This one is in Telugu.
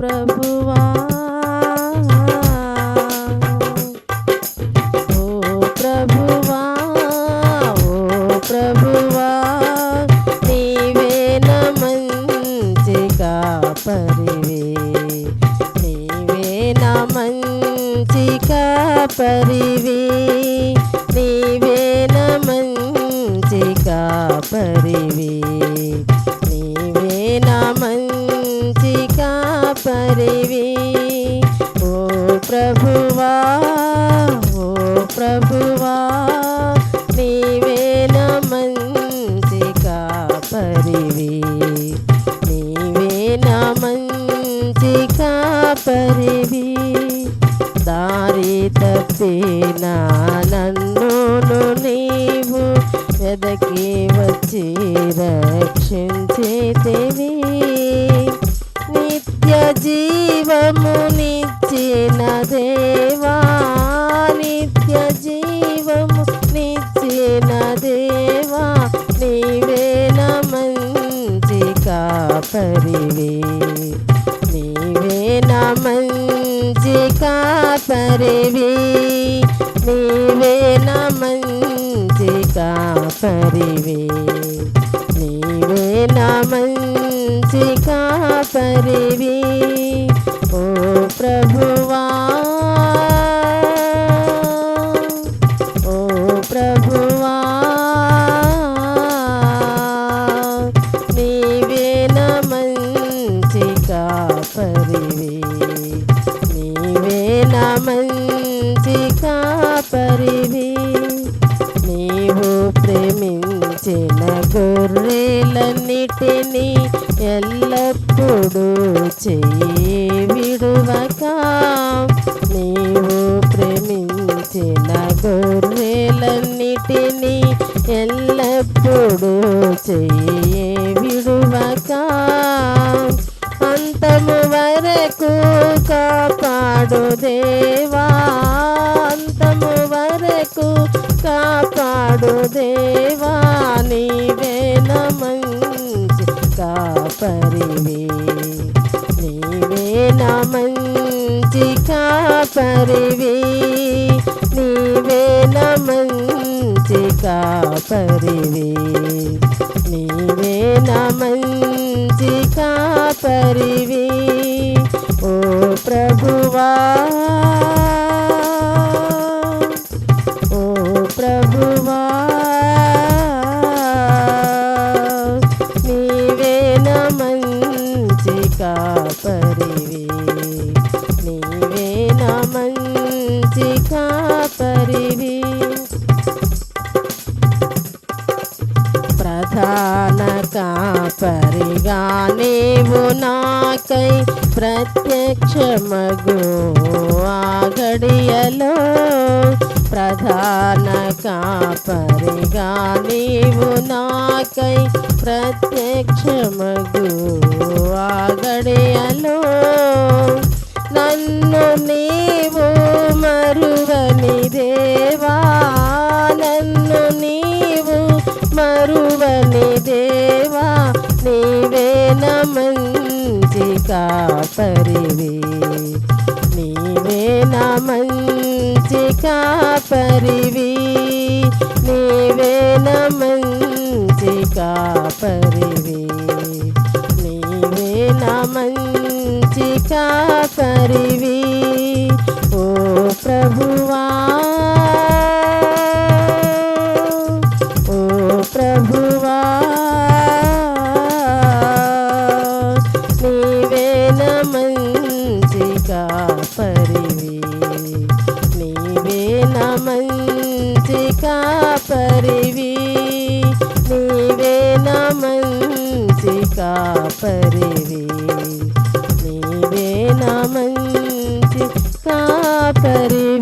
ప్రభువా పరివి నీవేన మంచి కాపరివి నీవేన మంచి కాపరివి ఓ ప్రభువా నీవేన మంచి కాపరివి నీవేన మంచి కాపరివి దారి తప్పిన నన్ను నీవు వెదకి వచ్చి రక్షించితివి నిత్య జీవమునిచ్చిన దేవా నిత్య జీవమునిచ్చిన దేవా నీవేన మంచి కాపరివి నీవేన మంచి కాపరివి నీవేన మంచి కాపరివి నీవేన మంచి కాపరివి ఓ ప్రభువా ఓ ప్రభువా నీవేన మంచి కాపరివి నీవేన మంచి కాపరివి నీవు ప్రేమించిన గొర్రెలన్నిటినీ ఎల్లప్పుడూ చెయ్యి విడువక నీవు ప్రేమించిన గొర్రెలన్నిటినీ ఎల్లప్పుడూ చెయ్యి విడువక అంతము వరకు కాపాడు దేవా అంతము వరకు కాపాడు దేవా నీవేన మంచి కాపరివి నీవేన మంచి కాపరివి నీవేన మంచి కాపరివి నీవేన మంచి కాపరివి ఓ ప్రభువా ఓ ప్రభువా నీవేన మంచి కాపరివి నీవేన మంచి కాపరివి ప్రధాన కాపరిగా నీవు నాకై ప్రత్యక్షమగు ఆ గడియలో ప్రధాన కాపరిగా నీవు నాకై ప్రత్యక్షమగు ఆ గడియలో నన్ను నీవు మరువని దేవా నన్ను నీవు మరువని దేవా నీవేన మంచి కాపరివి నీవేన మంచి కాపరివి నీవేన మంచి కాపరివి నీవేన మంచి కాపరివి ఓ ప్రభువా ఓ ప్రభువా నీవేన మంచి కాపరివి నీవేన మంచి కాపరివి నీవేన మంచి కాపరివి నీవేన మంచి కాపరివి